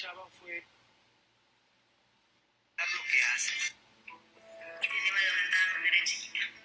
chava fue lo que hace. Y se me levantaba cuando era chiquita.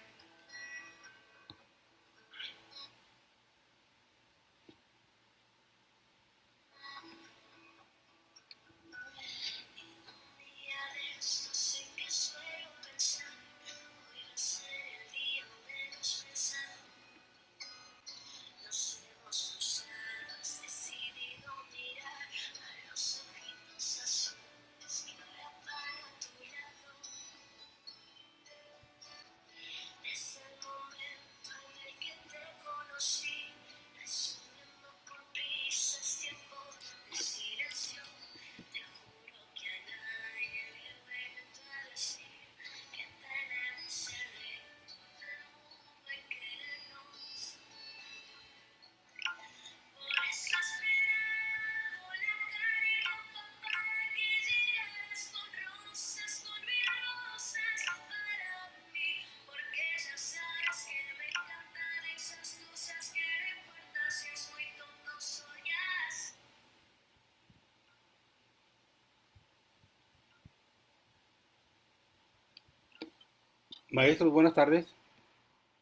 Maestros, buenas tardes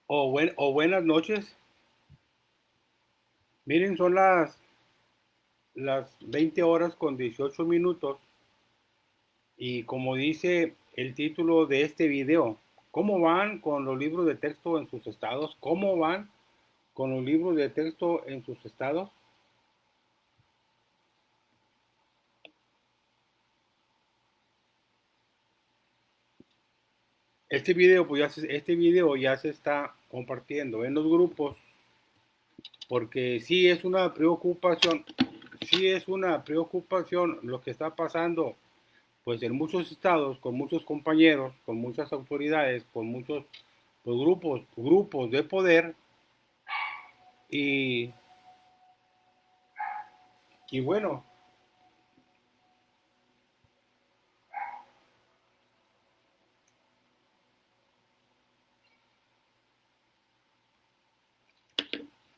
o buenas noches. Miren, son las 20 horas con 18 minutos y como dice el título de este video, ¿cómo van con los libros de texto en sus estados? ¿Cómo van con los libros de texto en sus estados? Este video ya se está compartiendo en los grupos porque sí es una preocupación lo que está pasando pues en muchos estados, con muchos compañeros, con muchas autoridades, con muchos pues, grupos de poder y, y bueno,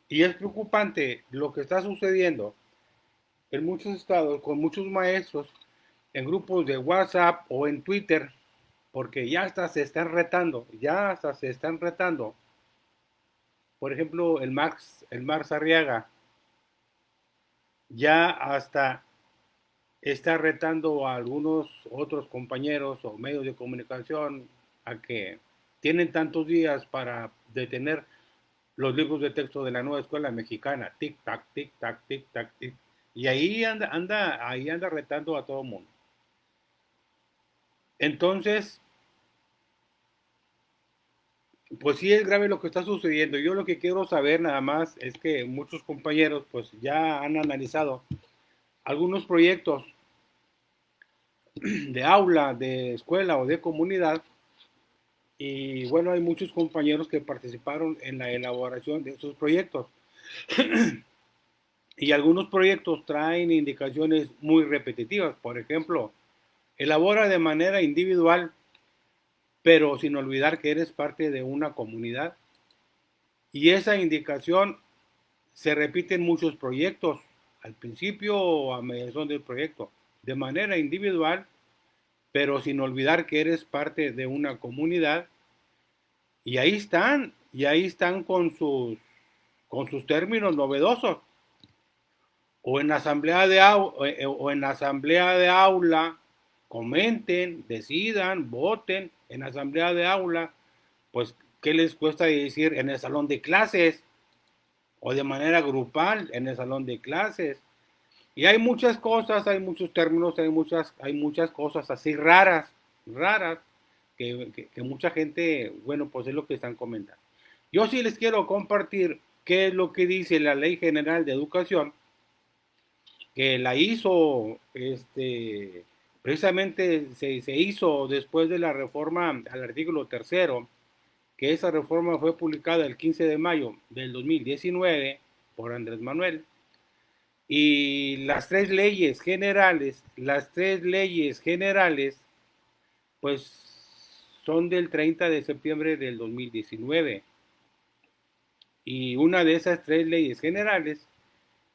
y es preocupante lo que está sucediendo en muchos estados con muchos maestros en grupos de WhatsApp o en Twitter, porque ya hasta se están retando, ya hasta se están retando. Por ejemplo, el Max Arriaga, ya hasta está retando a algunos otros compañeros o medios de comunicación a que tienen tantos días para detener los libros de texto de la nueva escuela mexicana, tic tac, tic tac, tic tac, tic. Y ahí anda retando a todo el mundo. Entonces, pues sí es grave lo que está sucediendo. Yo lo que quiero saber nada más es que muchos compañeros pues ya han analizado algunos proyectos de aula, de escuela o de comunidad. Y bueno, hay muchos compañeros que participaron en la elaboración de esos proyectos. Y algunos proyectos traen indicaciones muy repetitivas. Por ejemplo, elabora de manera individual, pero sin olvidar que eres parte de una comunidad. Y esa indicación se repite en muchos proyectos, al principio o a mediación del proyecto, de manera individual, pero sin olvidar que eres parte de una comunidad. Y ahí están con sus términos novedosos. O en asamblea de aula, comenten, decidan, voten en asamblea de aula, pues, ¿qué les cuesta decir en el salón de clases? O de manera grupal en el salón de clases. Y hay muchas cosas, hay muchos términos, hay muchas cosas así raras, que mucha gente, bueno, pues es lo que están comentando. Yo sí les quiero compartir qué es lo que dice la Ley General de Educación, que la hizo, precisamente se hizo después de la reforma al artículo tercero, que esa reforma fue publicada el 15 de mayo del 2019 por Andrés Manuel. Y las tres leyes generales, pues son del 30 de septiembre del 2019. Y una de esas tres leyes generales,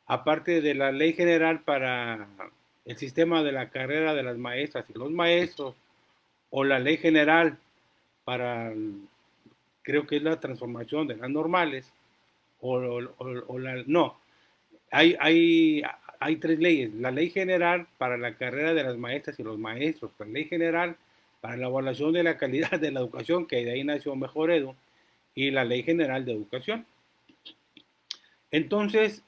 aparte de la ley general para el sistema de la carrera de las maestras y los maestros, o la ley general para, creo que es la transformación de las normales, no, hay, hay tres leyes. La ley general para la carrera de las maestras y los maestros, la ley general para la evaluación de la calidad de la educación, que de ahí nació Mejor Edu, y la ley general de educación. Entonces,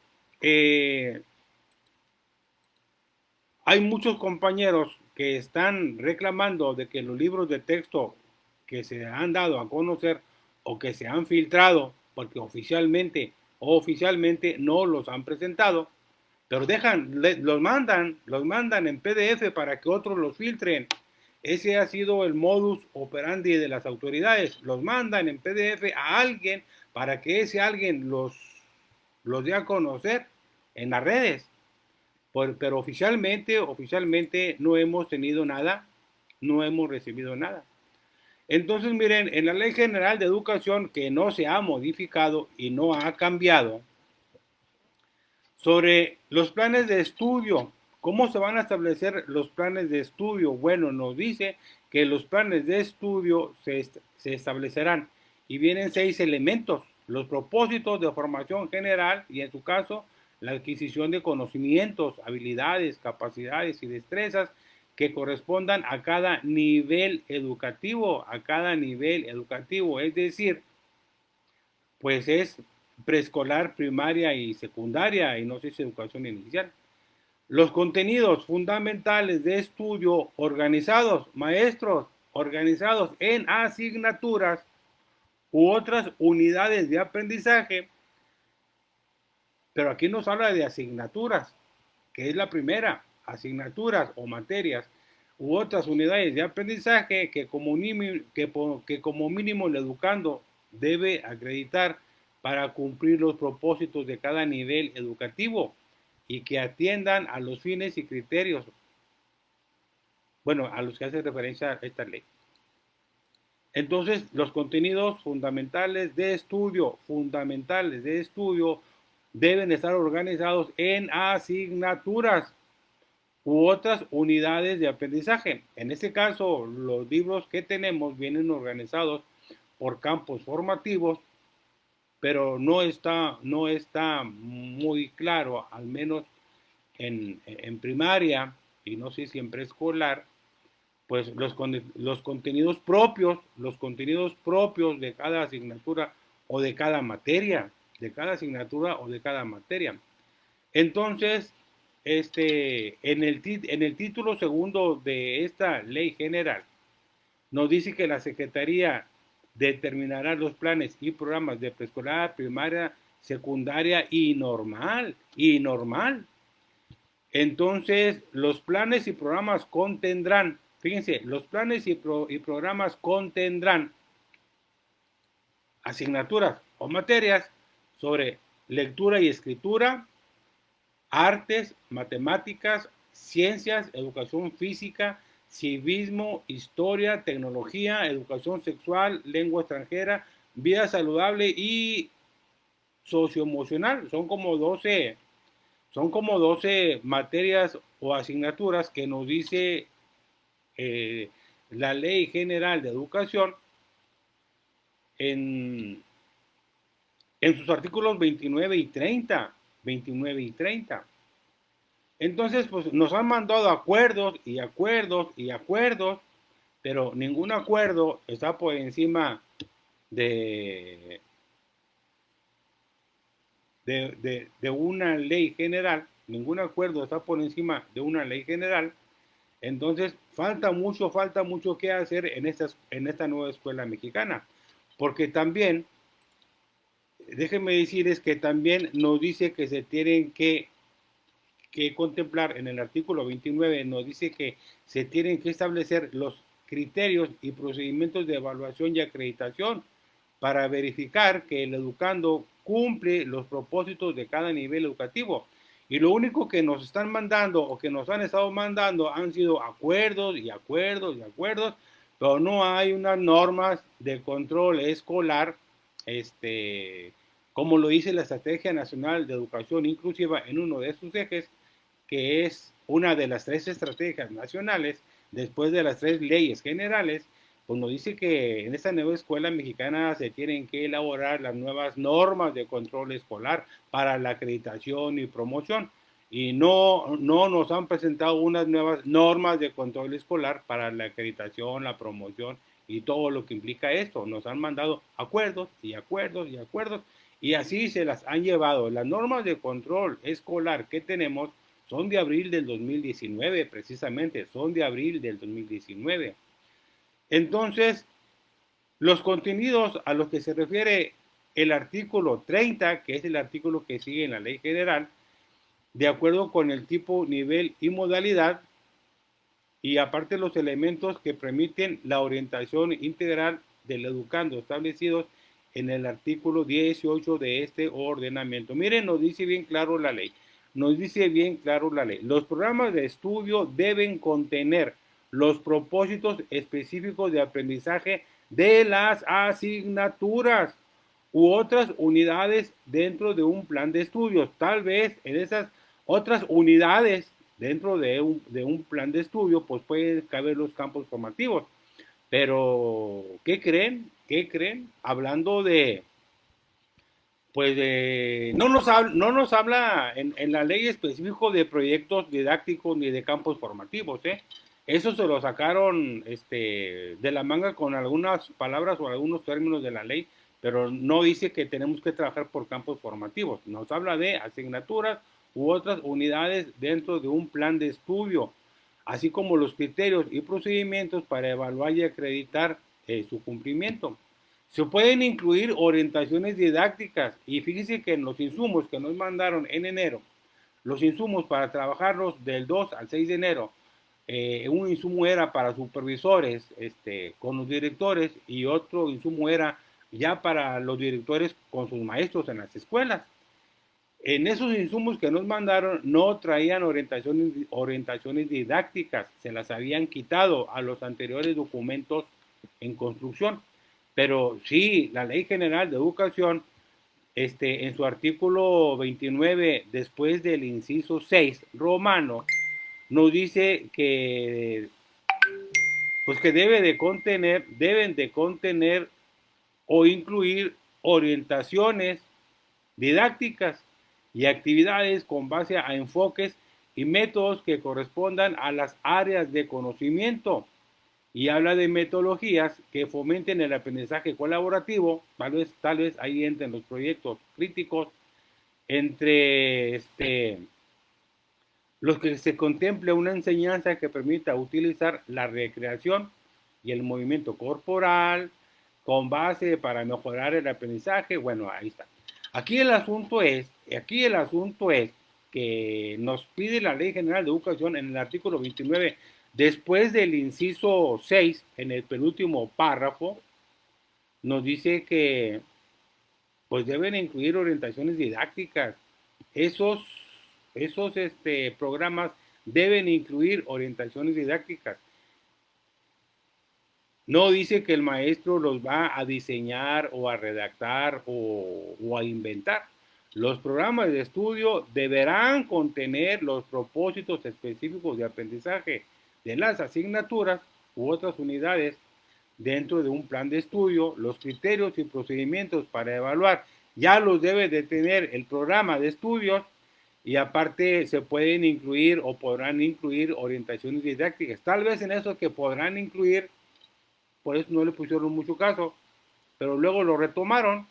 hay muchos compañeros que están reclamando de que los libros de texto que se han dado a conocer o que se han filtrado, porque oficialmente o oficialmente no los han presentado, pero los mandan en PDF para que otros los filtren. Ese ha sido el modus operandi de las autoridades. Los mandan en PDF a alguien para que ese alguien los dé a conocer en las redes. Pero oficialmente no hemos tenido nada, no hemos recibido nada. Entonces, miren, en la Ley General de Educación, que no se ha modificado y no ha cambiado, sobre los planes de estudio, ¿cómo se van a establecer los planes de estudio? Bueno, nos dice que los planes de estudio se establecerán y vienen 6 elementos: los propósitos de formación general y, en su caso, la adquisición de conocimientos, habilidades, capacidades y destrezas que correspondan a cada nivel educativo, es decir, pues es preescolar, primaria y secundaria, y no sé si educación inicial. Los contenidos fundamentales de estudio organizados, maestros, organizados en asignaturas u otras unidades de aprendizaje, pero aquí nos habla de asignaturas, que es la primera, asignaturas o materias u otras unidades de aprendizaje que como mínimo el educando debe acreditar para cumplir los propósitos de cada nivel educativo y que atiendan a los fines y criterios, bueno, a los que hace referencia a esta ley. Entonces, los contenidos fundamentales de estudio deben estar organizados en asignaturas u otras unidades de aprendizaje. En este caso, los libros que tenemos vienen organizados por campos formativos, pero no está muy claro, al menos en primaria, y no sé si en preescolar, pues los contenidos propios de cada asignatura o de cada materia, Entonces, en el título segundo de esta ley general, nos dice que la Secretaría determinará los planes y programas de preescolar, primaria, secundaria y normal. Entonces, los planes y programas contendrán, fíjense, los planes y programas contendrán asignaturas o materias sobre lectura y escritura, artes, matemáticas, ciencias, educación física, civismo, historia, tecnología, educación sexual, lengua extranjera, vida saludable y socioemocional. Son como 12 materias o asignaturas que nos dice la Ley General de Educación en sus artículos 29 y 30. Entonces, pues nos han mandado acuerdos, pero ningún acuerdo está por encima de una ley general. Ningún acuerdo está por encima de una ley general. Entonces, falta mucho que hacer en esta nueva escuela mexicana. Porque también, déjenme decirles que también nos dice que se tienen que contemplar en el artículo 29, nos dice que se tienen que establecer los criterios y procedimientos de evaluación y acreditación para verificar que el educando cumple los propósitos de cada nivel educativo. Y lo único que nos están mandando o que nos han estado mandando han sido acuerdos, pero no hay unas normas de control escolar, como lo dice la Estrategia Nacional de Educación Inclusiva en uno de sus ejes, que es una de las 3 estrategias nacionales, después de las 3 leyes generales, pues nos dice que en esta nueva escuela mexicana se tienen que elaborar las nuevas normas de control escolar para la acreditación y promoción. Y no nos han presentado unas nuevas normas de control escolar para la acreditación, la promoción y todo lo que implica esto. Nos han mandado acuerdos y acuerdos y acuerdos y así se las han llevado. Las normas de control escolar que tenemos son de abril del 2019, precisamente, son de abril del 2019. Entonces, los contenidos a los que se refiere el artículo 30, que es el artículo que sigue en la ley general, de acuerdo con el tipo, nivel y modalidad, y aparte los elementos que permiten la orientación integral del educando establecidos en el artículo 18 de este ordenamiento. Miren, nos dice bien claro la ley. Nos dice bien claro la ley. Los programas de estudio deben contener los propósitos específicos de aprendizaje de las asignaturas u otras unidades dentro de un plan de estudios. Tal vez en esas otras unidades dentro de un plan de estudio, pues pueden caber los campos formativos. Pero, ¿qué creen? ¿Qué creen? Hablando de, pues no nos habla en la ley específico de proyectos didácticos ni de campos formativos, ¿eh? Eso se lo sacaron de la manga con algunas palabras o algunos términos de la ley, pero no dice que tenemos que trabajar por campos formativos. Nos habla de asignaturas u otras unidades dentro de un plan de estudio, así como los criterios y procedimientos para evaluar y acreditar su cumplimiento. Se pueden incluir orientaciones didácticas y fíjense que en los insumos que nos mandaron en enero, los insumos para trabajarlos del 2 al 6 de enero, un insumo era para supervisores con los directores y otro insumo era ya para los directores con sus maestros en las escuelas. En esos insumos que nos mandaron no traían orientaciones didácticas, se las habían quitado a los anteriores documentos en construcción. Pero sí, la Ley General de Educación, en su artículo 29, después del inciso 6 romano, nos dice que, pues que deben de contener o incluir orientaciones didácticas y actividades con base a enfoques y métodos que correspondan a las áreas de conocimiento y habla de metodologías que fomenten el aprendizaje colaborativo, tal vez ahí entren los proyectos críticos, entre los que se contemple una enseñanza que permita utilizar la recreación y el movimiento corporal con base para mejorar el aprendizaje. Bueno, ahí está. Aquí el asunto es que nos pide la Ley General de Educación en el artículo 29, después del inciso 6, en el penúltimo párrafo, nos dice que pues deben incluir orientaciones didácticas. Esos, esos programas deben incluir orientaciones didácticas. No dice que el maestro los va a diseñar o a redactar o a inventar. Los programas de estudio deberán contener los propósitos específicos de aprendizaje de las asignaturas u otras unidades dentro de un plan de estudio, los criterios y procedimientos para evaluar. Ya los debe de tener el programa de estudios y aparte se pueden incluir o podrán incluir orientaciones didácticas. Tal vez en eso que podrán incluir, por eso no le pusieron mucho caso, pero luego lo retomaron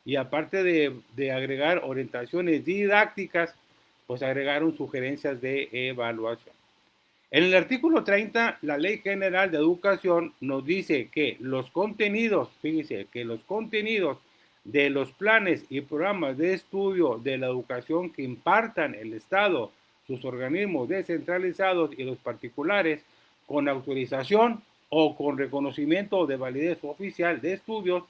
y aparte de agregar orientaciones didácticas, pues agregaron sugerencias de evaluación. En el artículo 30, la Ley General de Educación nos dice que los contenidos, fíjense, que los contenidos de los planes y programas de estudio de la educación que impartan el Estado, sus organismos descentralizados y los particulares, con autorización o con reconocimiento de validez oficial de estudios,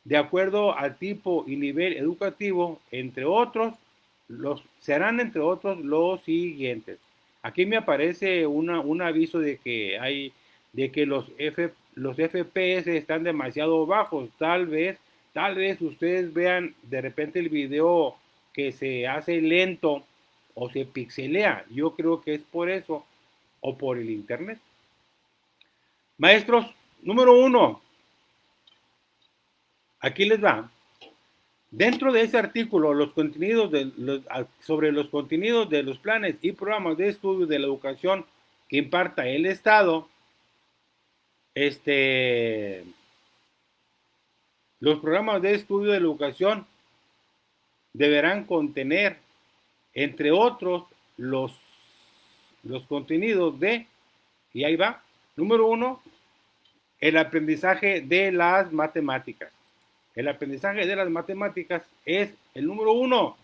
de acuerdo al tipo y nivel educativo, entre otros, serán entre otros los siguientes. Aquí me aparece un aviso de que los FPS están demasiado bajos. Tal vez ustedes vean de repente el video que se hace lento o se pixelea. Yo creo que es por eso o por el internet. Maestros, número 1, aquí les va. Dentro de ese artículo, sobre los contenidos de los planes y programas de estudio de la educación que imparta el Estado, los programas de estudio de la educación deberán contener, entre otros, los contenidos de, y ahí va, número 1, el aprendizaje de las matemáticas. El aprendizaje de las matemáticas es el número 1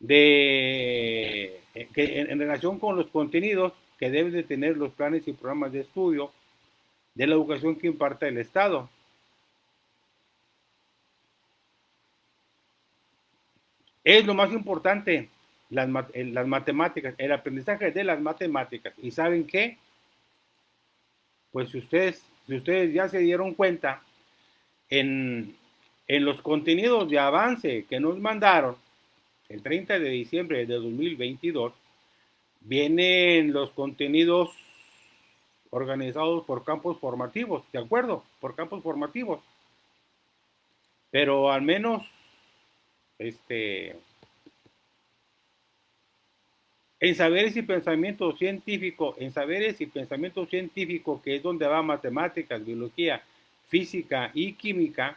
en relación con los contenidos que deben de tener los planes y programas de estudio de la educación que imparta el Estado. Es lo más importante, las matemáticas, el aprendizaje de las matemáticas. ¿Y saben qué? Pues si ustedes ya se dieron cuenta, en los contenidos de avance que nos mandaron el 30 de diciembre de 2022, vienen los contenidos organizados por campos formativos, ¿de acuerdo? Por campos formativos. Pero al menos, en saberes y pensamiento científico, que es donde va matemáticas, biología, física y química,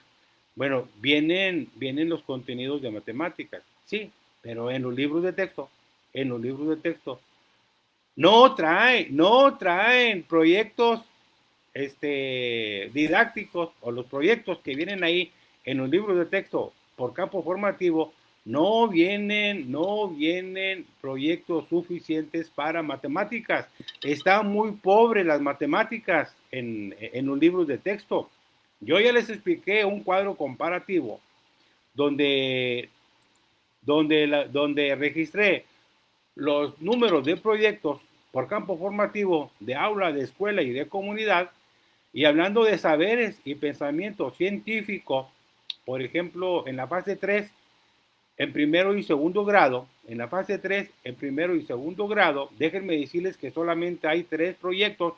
bueno, vienen los contenidos de matemáticas, sí, pero en los libros de texto, no traen proyectos didácticos, o los proyectos que vienen ahí en los libros de texto por campo formativo, no vienen proyectos suficientes para matemáticas. Está muy pobre las matemáticas en los libros de texto. Yo ya les expliqué un cuadro comparativo donde registré los números de proyectos por campo formativo de aula, de escuela y de comunidad, y hablando de saberes y pensamiento científico, por ejemplo, en la fase 3, en primero y segundo grado, déjenme decirles que solamente hay 3 proyectos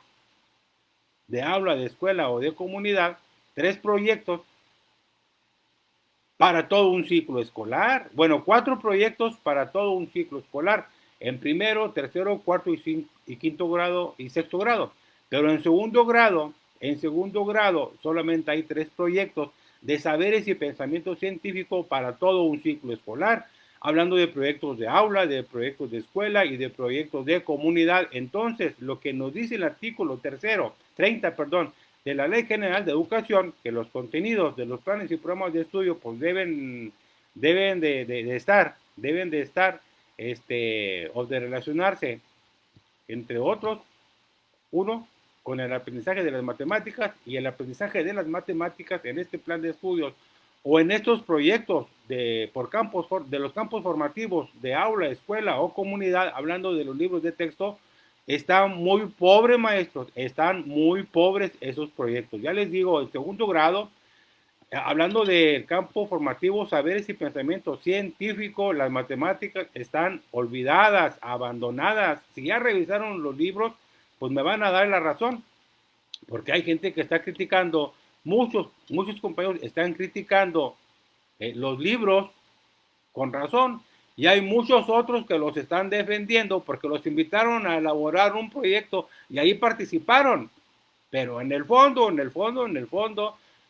de aula, de escuela o de comunidad, 3 proyectos para todo un ciclo escolar. Bueno, 4 proyectos para todo un ciclo escolar, en primero, tercero, cuarto y quinto grado y sexto grado. Pero en segundo grado solamente hay 3 proyectos de saberes y pensamiento científico para todo un ciclo escolar, hablando de proyectos de aula, de proyectos de escuela y de proyectos de comunidad. Entonces, lo que nos dice el artículo 30, de la Ley General de Educación, que los contenidos de los planes y programas de estudio pues deben de estar o de relacionarse, entre otros, uno, con el aprendizaje de las matemáticas, y el aprendizaje de las matemáticas en este plan de estudios o en estos proyectos de los campos formativos de aula, escuela o comunidad, hablando de los libros de texto, están muy pobres, maestros, están muy pobres esos proyectos. Ya les digo, el segundo grado, hablando del campo formativo, saberes y pensamiento científico, las matemáticas están olvidadas, abandonadas. Si ya revisaron los libros, pues me van a dar la razón, porque hay gente que está criticando, muchos compañeros están criticando los libros con razón, y hay muchos otros que los están defendiendo porque los invitaron a elaborar un proyecto y ahí participaron, pero en el fondo,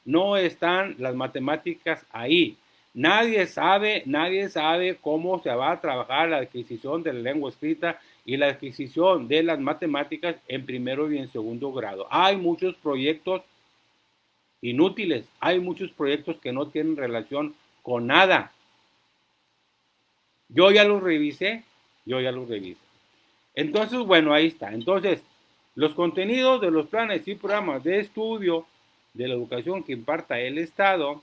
no están las matemáticas ahí. Nadie sabe cómo se va a trabajar la adquisición de la lengua escrita y la adquisición de las matemáticas en primero y en segundo grado. Hay muchos proyectos inútiles, hay muchos proyectos que no tienen relación con nada. Yo ya los revisé. Entonces, bueno, ahí está. Entonces, los contenidos de los planes y programas de estudio de la educación que imparta el Estado,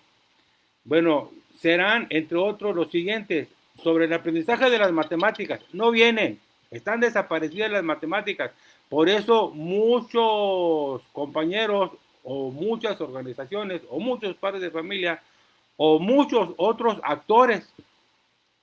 bueno, serán, entre otros, los siguientes. Sobre el aprendizaje de las matemáticas, no vienen, están desaparecidas las matemáticas. Por eso muchos compañeros o muchas organizaciones o muchos padres de familia o muchos otros actores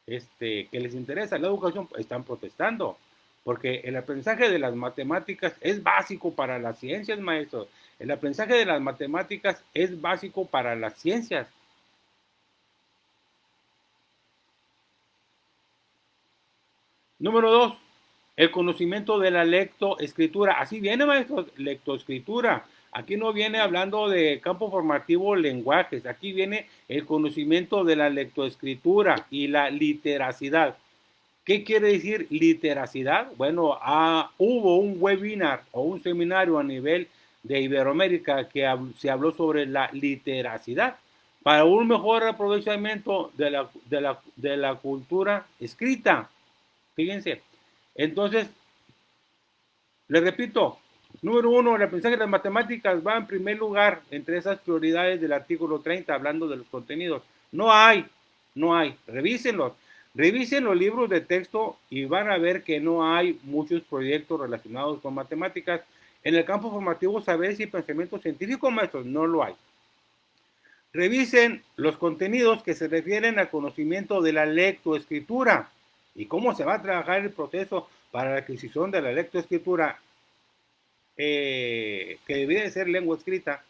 que les interesa la educación, están protestando, porque el aprendizaje de las matemáticas es básico para las ciencias, maestros. El aprendizaje de las matemáticas es básico para las ciencias. Número 2, el conocimiento de la lectoescritura. Así viene, maestros, lectoescritura. Aquí no viene hablando de campo formativo lenguajes, aquí viene el conocimiento de la lectoescritura y la literacidad. ¿Qué quiere decir literacidad? Bueno, hubo un webinar o un seminario a nivel de Iberoamérica que se habló sobre la literacidad para un mejor aprovechamiento de la cultura escrita. Fíjense. Entonces, les repito, número 1, el aprendizaje de las matemáticas va en primer lugar entre esas prioridades del artículo 30, hablando de los contenidos. No hay. Revísenlos. Revisen los libros de texto y van a ver que no hay muchos proyectos relacionados con matemáticas. En el campo formativo, saberes y pensamiento científico, maestros, no lo hay. Revisen los contenidos que se refieren al conocimiento de la lectoescritura y cómo se va a trabajar el proceso para la adquisición de la lectoescritura, que debe de ser lengua escrita,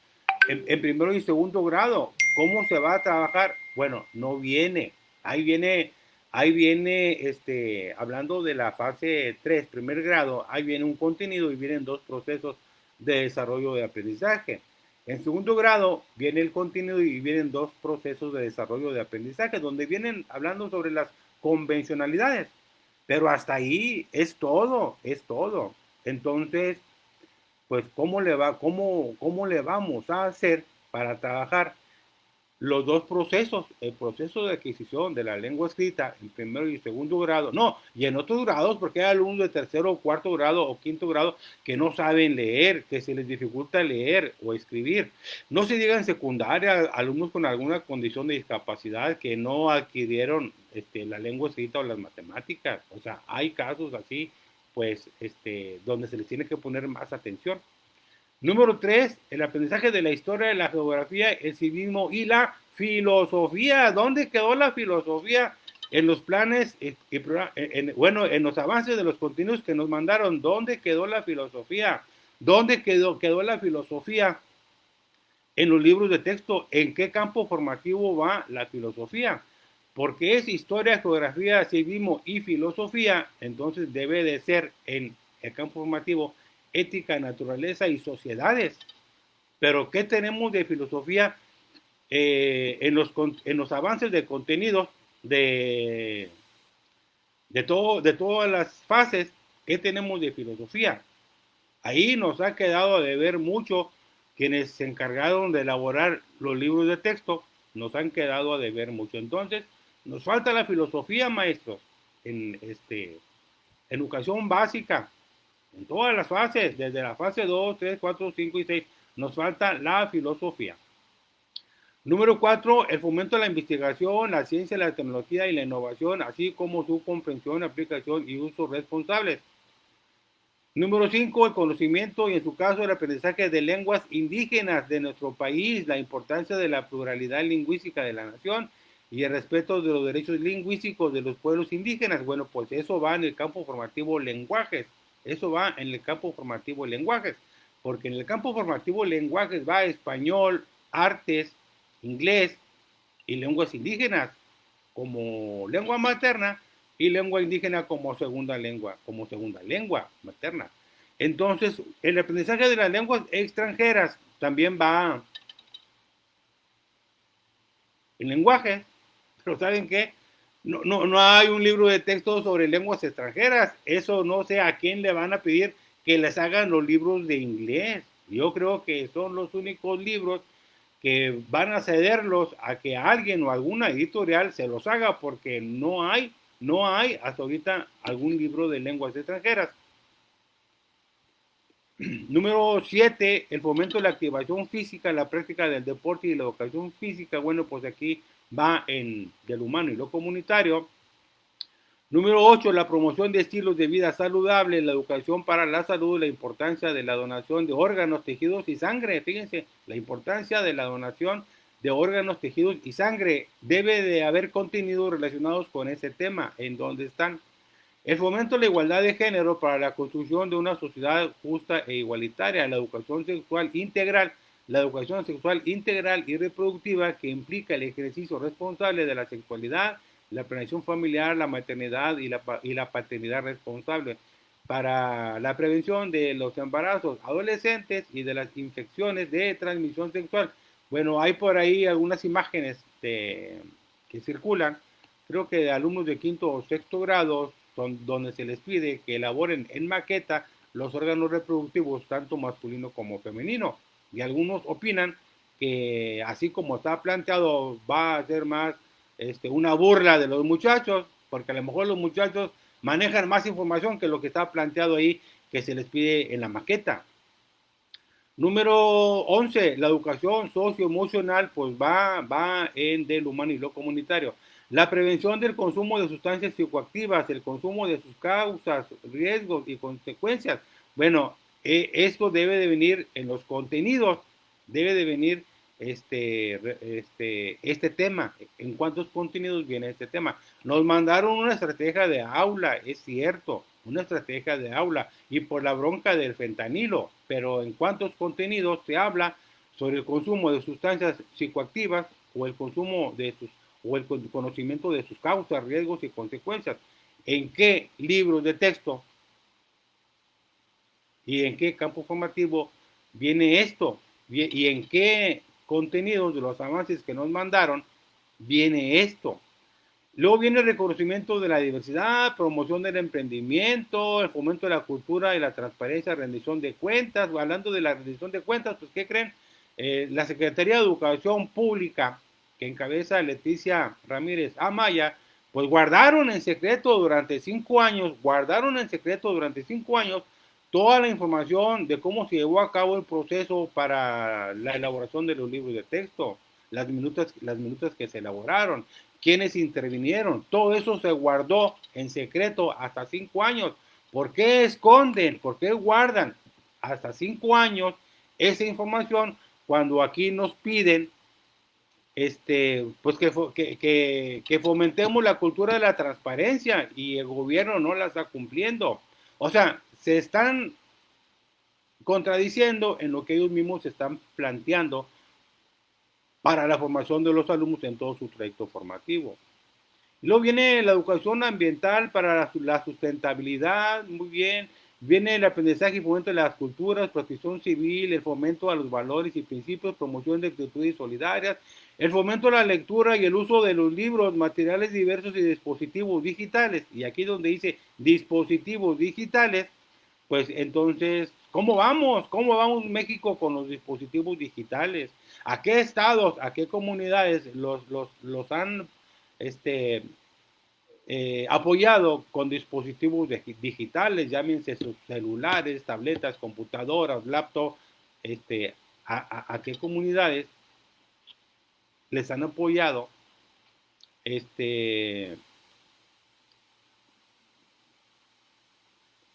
en primero y segundo grado. ¿Cómo se va a trabajar? Bueno, no viene. Ahí viene, hablando de la fase 3, primer grado, ahí viene un contenido y vienen dos procesos de desarrollo de aprendizaje. En segundo grado viene el contenido y vienen dos procesos de desarrollo de aprendizaje, donde vienen hablando sobre las convencionalidades. Pero hasta ahí es todo, es todo. Entonces, pues, ¿cómo le vamos a hacer para trabajar los dos procesos? El proceso de adquisición de la lengua escrita en primero y segundo grado, no, y en otros grados, porque hay alumnos de tercero, cuarto grado o quinto grado que no saben leer, que se les dificulta leer o escribir. No se diga en secundaria, alumnos con alguna condición de discapacidad que no adquirieron la lengua escrita o las matemáticas. O sea, hay casos así, pues, donde se les tiene que poner más atención. Número 3, el aprendizaje de la historia, la geografía, el civismo y la filosofía. ¿Dónde quedó la filosofía? En los planes, en los avances de los contenidos que nos mandaron. ¿Dónde quedó la filosofía? ¿Dónde quedó la filosofía? En los libros de texto. ¿En qué campo formativo va la filosofía? Porque es historia, geografía, civismo y filosofía, entonces debe de ser en el campo formativo ética, naturaleza y sociedades. Pero ¿qué tenemos de filosofía en los avances de contenidos de todas las fases? ¿Qué tenemos de filosofía? Ahí nos ha quedado de ver mucho quienes se encargaron de elaborar los libros de texto, nos han quedado a deber mucho. Entonces, nos falta la filosofía, maestros, en educación básica, en todas las fases, desde la fase 2, 3, 4, 5 y 6, nos falta la filosofía. Número 4, el fomento de la investigación, la ciencia, la tecnología y la innovación, así como su comprensión, aplicación y uso responsables. Número 5, el conocimiento y en su caso el aprendizaje de lenguas indígenas de nuestro país, la importancia de la pluralidad lingüística de la nación y el respeto de los derechos lingüísticos de los pueblos indígenas. Bueno, pues eso va en el campo formativo lenguajes, eso va en el campo formativo lenguajes, porque en el campo formativo lenguajes va español, artes, inglés y lenguas indígenas como lengua materna y lengua indígena como segunda lengua materna. Entonces, el aprendizaje de las lenguas extranjeras también va en lenguaje, pero ¿saben qué? No hay un libro de texto sobre lenguas extranjeras. Eso no sé a quién le van a pedir que les hagan los libros de inglés. Yo creo que son los únicos libros que van a cederlos a que alguien o alguna editorial se los haga, porque no hay hasta ahorita algún libro de lenguas extranjeras. Número 7, el fomento de la activación física, la práctica del deporte y la educación física. Bueno, pues aquí va en del humano y lo comunitario. Número 8, la promoción de estilos de vida saludables, la educación para la salud, la importancia de la donación de órganos, tejidos y sangre. Fíjense, la importancia de la donación de órganos, tejidos y sangre. Debe de haber contenidos relacionados con ese tema, en donde están. El fomento de la igualdad de género para la construcción de una sociedad justa e igualitaria, la educación sexual integral y reproductiva que implica el ejercicio responsable de la sexualidad, la planeación familiar, la maternidad y la paternidad responsable para la prevención de los embarazos adolescentes y de las infecciones de transmisión sexual. Bueno, hay por ahí algunas imágenes que circulan, creo que de alumnos de quinto o sexto grado, donde se les pide que elaboren en maqueta los órganos reproductivos, tanto masculino como femenino. Y algunos opinan que así como está planteado va a ser más una burla de los muchachos, porque a lo mejor los muchachos manejan más información que lo que está planteado ahí que se les pide en la maqueta. Número 11, la educación socioemocional, pues va en del humano y lo comunitario. La prevención del consumo de sustancias psicoactivas, el consumo de sus causas, riesgos y consecuencias. Bueno, esto debe de venir en los contenidos, debe de venir este tema. ¿En cuántos contenidos viene este tema? Nos mandaron una estrategia de aula, es cierto, una estrategia de aula y por la bronca del fentanilo, pero ¿en cuántos contenidos se habla sobre el consumo de sustancias psicoactivas o el consumo de sus o el conocimiento de sus causas, riesgos y consecuencias? ¿En qué libros de texto y en qué campo formativo viene esto? ¿Y en qué contenidos de los avances que nos mandaron viene esto? Luego viene el reconocimiento de la diversidad, promoción del emprendimiento, el fomento de la cultura y la transparencia, rendición de cuentas. Hablando de la rendición de cuentas, pues ¿qué creen? La Secretaría de Educación Pública, que encabeza Leticia Ramírez Amaya, pues guardaron en secreto durante 5 años toda la información de cómo se llevó a cabo el proceso para la elaboración de los libros de texto, las minutas que se elaboraron, quienes intervinieron, todo eso se guardó en secreto hasta 5 años. ¿Por qué esconden? ¿Por qué guardan hasta 5 años esa información cuando aquí nos piden pues que fomentemos la cultura de la transparencia y el gobierno no la está cumpliendo? O sea, se están contradiciendo en lo que ellos mismos están planteando para la formación de los alumnos en todo su trayecto formativo. Luego viene la educación ambiental para la sustentabilidad, muy bien. Viene el aprendizaje y fomento de las culturas, protección civil, el fomento a los valores y principios, promoción de actitudes solidarias, el fomento a la lectura y el uso de los libros, materiales diversos y dispositivos digitales. Y aquí donde dice dispositivos digitales, pues entonces, ¿cómo vamos? ¿Cómo vamos México con los dispositivos digitales? ¿A qué estados, a qué comunidades los han este, apoyado con dispositivos digitales, llámense sus celulares, tabletas, computadoras, laptop, a qué comunidades les han apoyado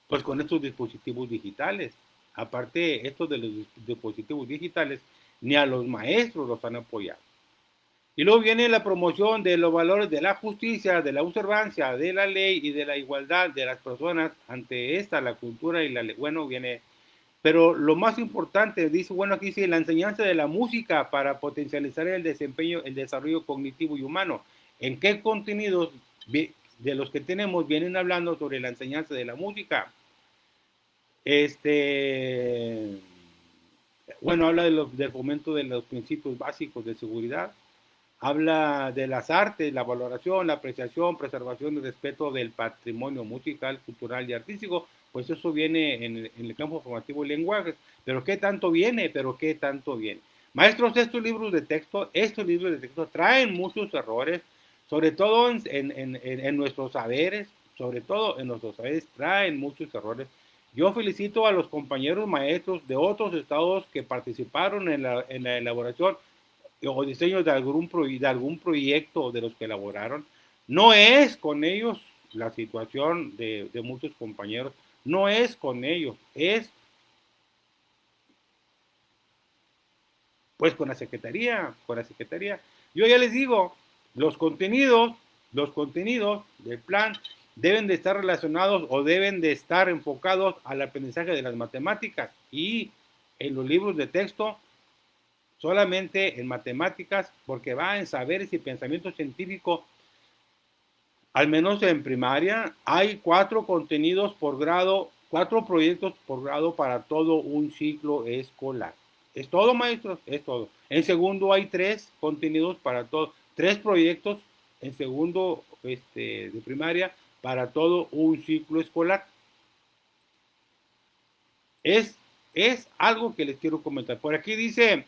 pues con estos dispositivos digitales? Aparte, estos de los dispositivos digitales, ni a los maestros los han apoyado. Y luego viene la promoción de los valores de la justicia, de la observancia de la ley y de la igualdad de las personas ante esta, la cultura y la ley. Bueno, viene, pero lo más importante, dice, bueno, aquí dice la enseñanza de la música para potencializar el desempeño, el desarrollo cognitivo y humano. ¿En qué contenidos de los que tenemos vienen hablando sobre la enseñanza de la música? Bueno, habla del fomento de los principios básicos de seguridad, habla de las artes, la valoración, la apreciación, preservación y respeto del patrimonio musical, cultural y artístico. Pues eso viene en el campo formativo y lenguajes. Pero ¿qué tanto viene? ¿Pero qué tanto viene? Maestros, estos libros de texto traen muchos errores, sobre todo en nuestros saberes, sobre todo en nuestros saberes traen muchos errores. Yo felicito a los compañeros maestros de otros estados que participaron en la elaboración o diseño de algún proyecto de los que elaboraron. No es con ellos la situación de muchos compañeros, no es con ellos, es Pues con la secretaría. Yo ya les digo, los contenidos del plan deben de estar relacionados o deben de estar enfocados al aprendizaje de las matemáticas y en los libros de texto solamente en matemáticas porque va en saberes y pensamiento científico. Al menos en primaria hay 4 contenidos por grado, 4 proyectos por grado para todo un ciclo escolar. Es todo, maestros, es todo. En segundo hay 3 contenidos para todo, 3 proyectos en segundo de primaria para todo un ciclo escolar. Es, es algo que les quiero comentar. Por aquí dice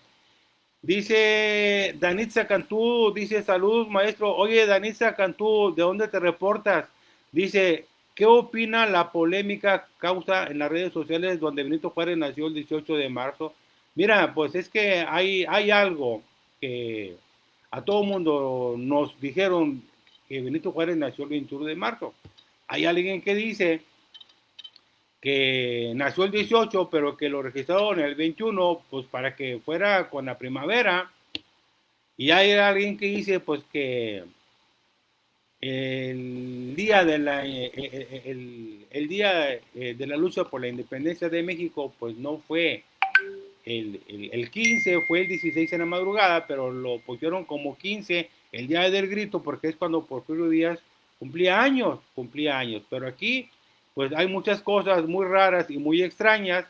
Danitza Cantú, dice saludos maestro. Oye Danitza Cantú, ¿de dónde te reportas? Dice, ¿qué opina la polémica causa en las redes sociales donde Benito Juárez nació el 18 de marzo? Mira, pues es que hay algo que a todo mundo nos dijeron que Benito Juárez nació el 21 de marzo. Hay alguien que dice que nació el 18, pero que lo registraron el 21, pues para que fuera con la primavera. Y hay alguien que dice, pues que el día de la, el día de la lucha por la independencia de México, pues no fue el 15, fue el 16 en la madrugada, pero lo pusieron como 15 el día del grito, porque es cuando Porfirio Díaz cumplía años, pero aquí pues hay muchas cosas muy raras y muy extrañas,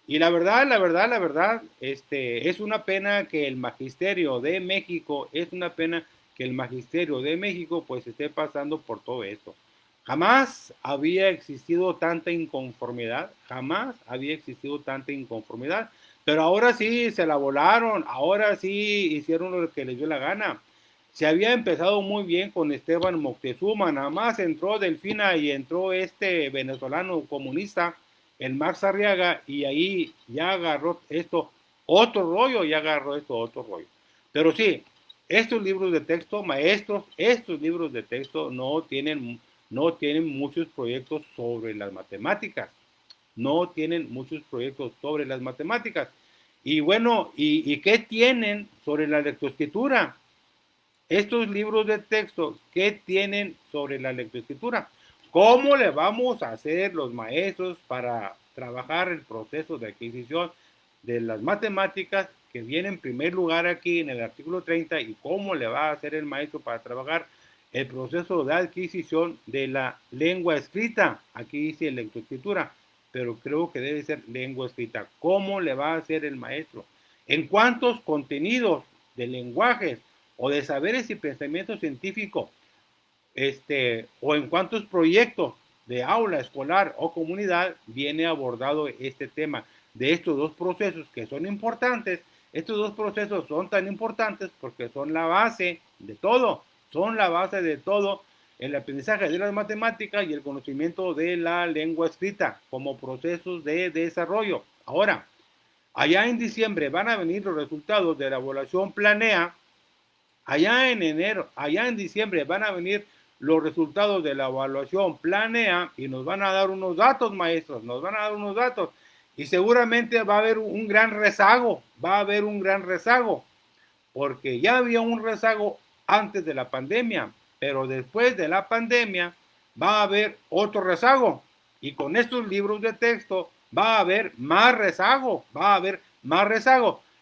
y la verdad, es una pena que el magisterio de México, es una pena que el magisterio de México pues esté pasando por todo esto. Jamás había existido tanta inconformidad, jamás había existido tanta inconformidad, pero ahora sí se la volaron, ahora sí hicieron lo que les dio la gana. Se había empezado muy bien con Esteban Moctezuma, nada más entró Delfina y entró este venezolano comunista, el Max Arriaga, y ahí ya agarró esto otro rollo. Pero sí, estos libros de texto, maestros, estos libros de texto no tienen muchos proyectos sobre las matemáticas. No tienen muchos proyectos sobre las matemáticas. Y bueno, ¿y qué tienen sobre la lectoescritura? Estos libros de texto, ¿qué tienen sobre la lectoescritura? ¿Cómo le vamos a hacer los maestros para trabajar el proceso de adquisición de las matemáticas que viene en primer lugar aquí en el artículo 30 y cómo le va a hacer el maestro para trabajar el proceso de adquisición de la lengua escrita? Aquí dice lectoescritura, pero creo que debe ser lengua escrita. ¿Cómo le va a hacer el maestro? ¿En cuántos contenidos de lenguajes o de saberes y pensamiento científico, o en cuántos proyectos de aula escolar o comunidad viene abordado este tema de estos 2 procesos que son importantes? Estos 2 procesos son tan importantes porque son la base de todo, son la base de todo el aprendizaje de las matemáticas y el conocimiento de la lengua escrita como procesos de desarrollo. Ahora, allá en diciembre van a venir los resultados de la evaluación Planea. Allá en enero, allá en diciembre van a venir los resultados de la evaluación Planea y nos van a dar unos datos, maestros, nos van a dar unos datos. Y seguramente va a haber un gran rezago, porque ya había un rezago antes de la pandemia, pero después de la pandemia va a haber otro rezago. Y con estos libros de texto va a haber más rezago,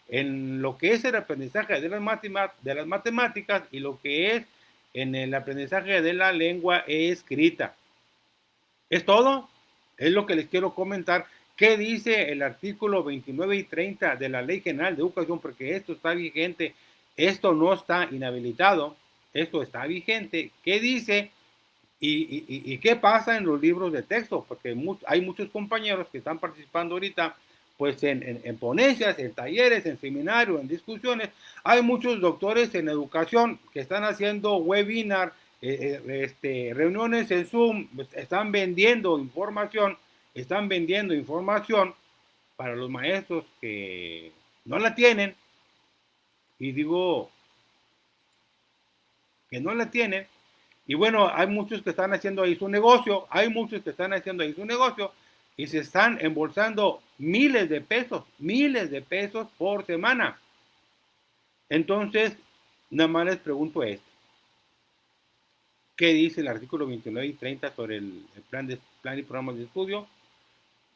en lo que es el aprendizaje de las matemáticas y lo que es en el aprendizaje de la lengua escrita. Es todo, es lo que les quiero comentar. ¿Qué dice el artículo 29 y 30 de la Ley General de Educación? Porque esto está vigente, esto no está inhabilitado, esto está vigente. ¿Qué dice? ¿Y qué pasa en los libros de texto? Porque hay muchos compañeros que están participando ahorita pues en ponencias, en talleres, en seminarios, en discusiones. Hay muchos doctores en educación que están haciendo webinar, reuniones en Zoom, están vendiendo información para los maestros que no la tienen, y digo que no la tienen. Y bueno, hay muchos que están haciendo ahí su negocio, y se están embolsando miles de pesos por semana. Entonces, nada más les pregunto esto. ¿Qué dice el artículo 29 y 30 sobre el plan y programas de estudio?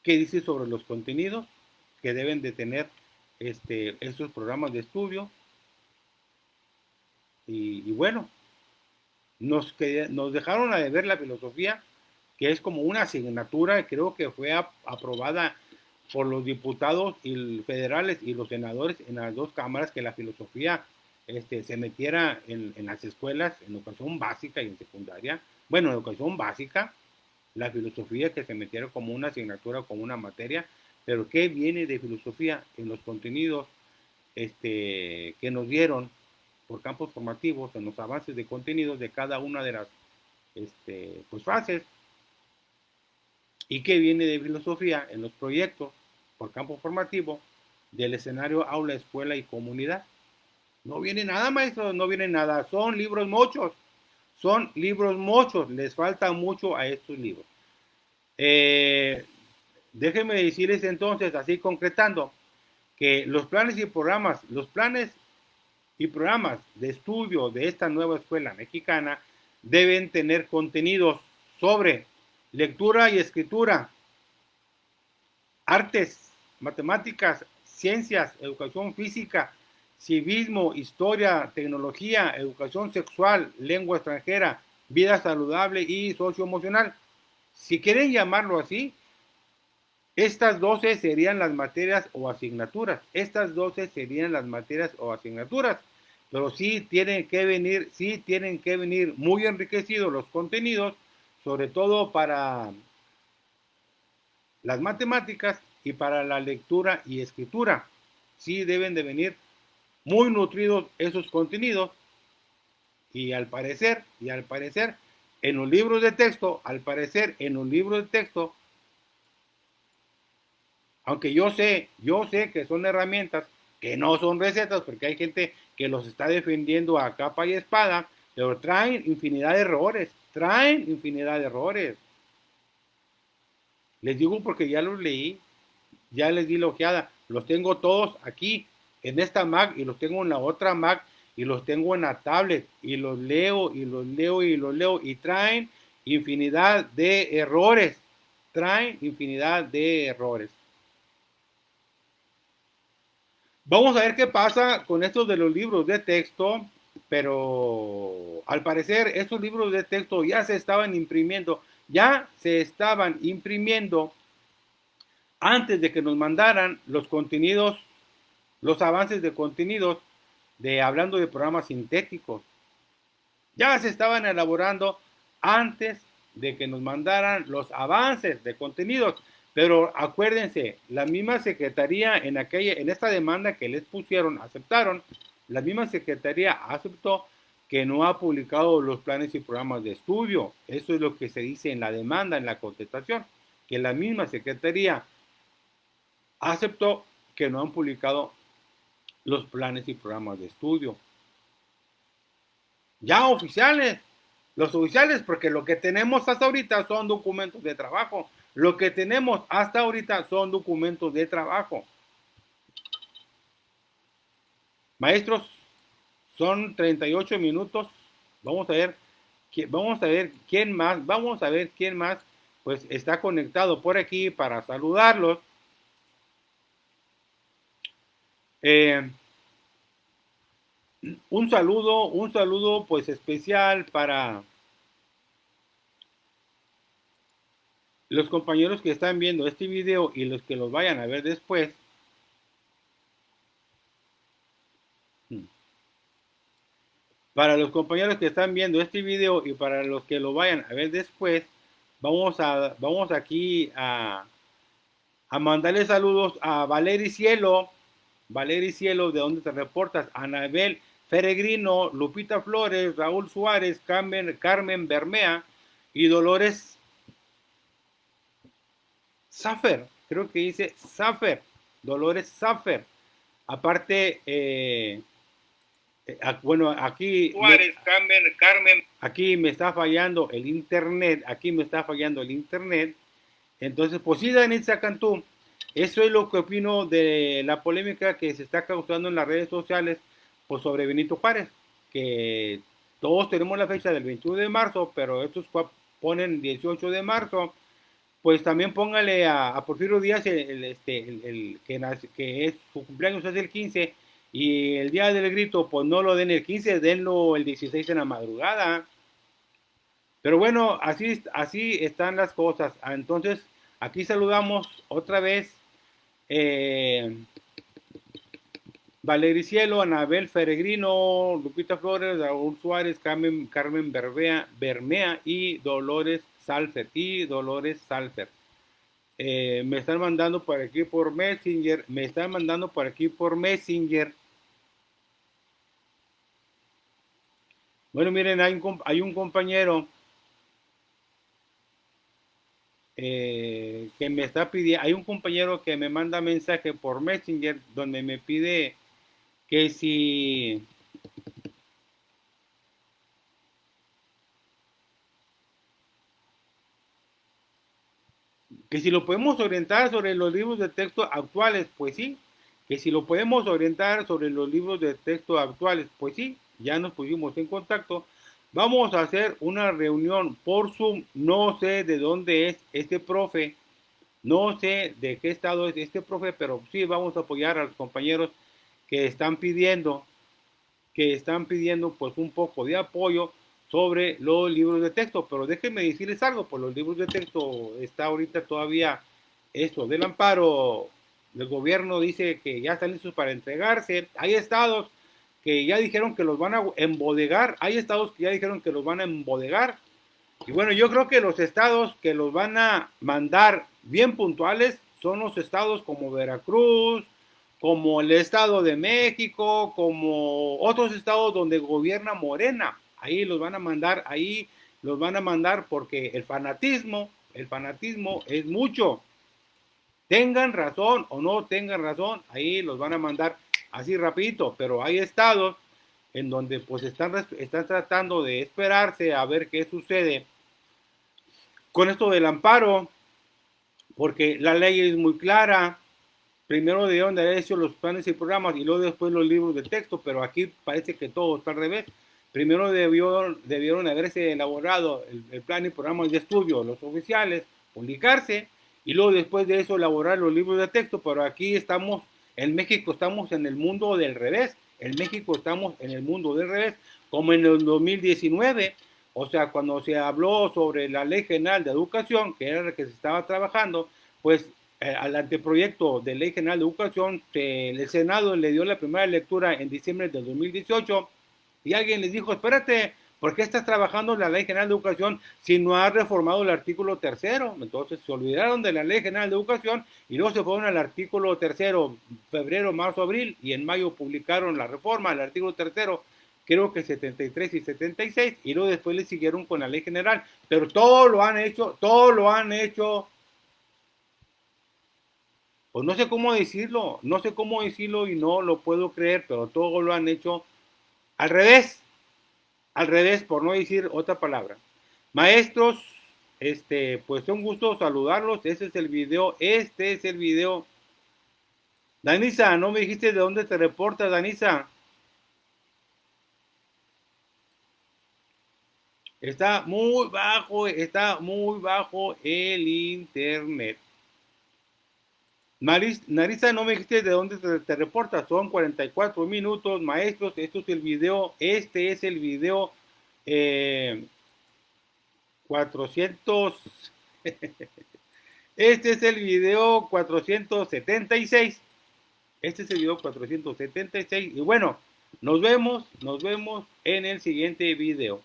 ¿Qué dice sobre los contenidos que deben de tener estos programas de estudio? Y bueno, nos dejaron a deber la filosofía, que es como una asignatura, creo que fue aprobada por los diputados federales y los senadores en las dos cámaras, que la filosofía se metiera en las escuelas, en educación básica y en secundaria. Bueno, en educación básica, la filosofía que se metiera como una asignatura, como una materia, pero ¿qué viene de filosofía en los contenidos que nos dieron por campos formativos, en los avances de contenidos de cada una de las pues, fases? ¿Y qué viene de filosofía en los proyectos por campo formativo del escenario aula, escuela y comunidad? No viene nada, maestros, no viene nada. Son libros mochos, les falta mucho a estos libros. Déjenme decirles entonces, así concretando, que los planes y programas de estudio de esta nueva escuela mexicana deben tener contenidos sobre lectura y escritura, artes, matemáticas, ciencias, educación física, civismo, historia, tecnología, educación sexual, lengua extranjera, vida saludable y socioemocional. Si quieren llamarlo así, estas 12 serían las materias o asignaturas. Pero sí tienen que venir muy enriquecidos los contenidos, sobre todo para las matemáticas y para la lectura y escritura. Sí deben de venir muy nutridos esos contenidos, y al parecer, en los libros de texto, aunque yo sé que son herramientas, que no son recetas, porque hay gente que los está defendiendo a capa y espada, pero traen infinidad de errores. Les digo porque ya los leí, ya les di la ojeada, los tengo todos aquí en esta Mac y los tengo en la otra Mac y los tengo en la tablet y los leo y traen infinidad de errores. Vamos a ver qué pasa con estos de los libros de texto, pero al parecer estos libros de texto ya se estaban imprimiendo antes de que nos mandaran los contenidos, los avances de contenidos hablando de programas sintéticos. Ya se estaban elaborando antes de que nos mandaran los avances de contenidos. Pero acuérdense, la misma secretaría en esta demanda que les pusieron, aceptaron, la misma secretaría aceptó que no ha publicado los planes y programas de estudio. Eso es lo que se dice en la demanda, en la contestación, que la misma secretaría aceptó que no han publicado los planes y programas de estudio. Ya oficiales, los oficiales, porque lo que tenemos hasta ahorita son documentos de trabajo. Maestros, son 38 minutos. Vamos a ver quién más pues está conectado por aquí para saludarlos. Un saludo pues especial para los compañeros que están viendo este video y los que los vayan a ver después. Para los compañeros que están viendo este video y para los que lo vayan a ver después, vamos aquí a mandarle saludos a Valery Cielo, de donde te reportas, Anabel Peregrino, Lupita Flores, Raúl Suárez, Carmen Bermea y Dolores Safer, creo que dice Safer, Dolores Safer. Aparte, bueno, aquí Suárez, Carmen. Aquí me está fallando el internet. Entonces, pues sí, Danitza Cantú, eso es lo que opino de la polémica que se está causando en las redes sociales pues sobre Benito Juárez, que todos tenemos la fecha del 21 de marzo, pero estos ponen 18 de marzo. Pues también póngale a Porfirio Díaz que es su cumpleaños es el 15 y el día del grito pues no lo den el 15, denlo el 16 en la madrugada. Pero bueno, así están las cosas. Entonces, aquí saludamos otra vez Valery Cielo, Anabel Feregrino, Lupita Flores, Raúl Suárez, Carmen Bermea y Dolores Salfer. Me están mandando por aquí por Messenger. Bueno, miren, hay un compañero que me está pidiendo, hay un compañero que me manda mensaje por Messenger donde me pide que si lo podemos orientar sobre los libros de texto actuales, pues sí. Que si lo podemos orientar sobre los libros de texto actuales, pues sí. Ya nos pusimos en contacto. Vamos a hacer una reunión por Zoom. No sé de dónde es este profe. No sé de qué estado es este profe, pero sí vamos a apoyar a los compañeros que están pidiendo pues un poco de apoyo sobre los libros de texto. Pero déjenme decirles algo, pues los libros de texto está ahorita todavía eso del amparo. El gobierno dice que ya están listos para entregarse. Hay estados que ya dijeron que los van a embodegar. Y bueno, yo creo que los estados que los van a mandar bien puntuales son los estados como Veracruz, como el Estado de México, como otros estados donde gobierna Morena. Ahí los van a mandar porque el fanatismo es mucho. Tengan razón o no tengan razón, ahí los van a mandar así rapidito, pero hay estados en donde pues están tratando de esperarse a ver qué sucede con esto del amparo, porque la ley es muy clara. Primero debieron de haber hecho los planes y programas y luego después los libros de texto, pero aquí parece que todo está al revés. Primero debieron haberse elaborado el plan y programas de estudio, los oficiales, publicarse, y luego después de eso elaborar los libros de texto, pero aquí en México estamos en el mundo del revés. Como en el 2019, o sea, cuando se habló sobre la Ley General de Educación, que era la que se estaba trabajando, pues al anteproyecto de Ley General de Educación, el Senado le dio la primera lectura en diciembre del 2018 y alguien les dijo, espérate, ¿por qué estás trabajando en la Ley General de Educación si no has reformado el artículo 3º? Entonces se olvidaron de la Ley General de Educación y luego se fueron al artículo 3º, febrero, marzo, abril, y en mayo publicaron la reforma del artículo 3º, creo que 73 y 76, y luego después le siguieron con la Ley General, pero todo lo han hecho, pues no sé cómo decirlo y no lo puedo creer, pero todo lo han hecho al revés, por no decir otra palabra. Maestros, pues un gusto saludarlos. Este es el video. Danisa, no me dijiste de dónde te reportas, Danisa. Está muy bajo el internet. Narisa, no me dijiste de dónde te reportas. Son 44 minutos, maestros. Este es el video 400. Este es el video 476. Y bueno, nos vemos en el siguiente video.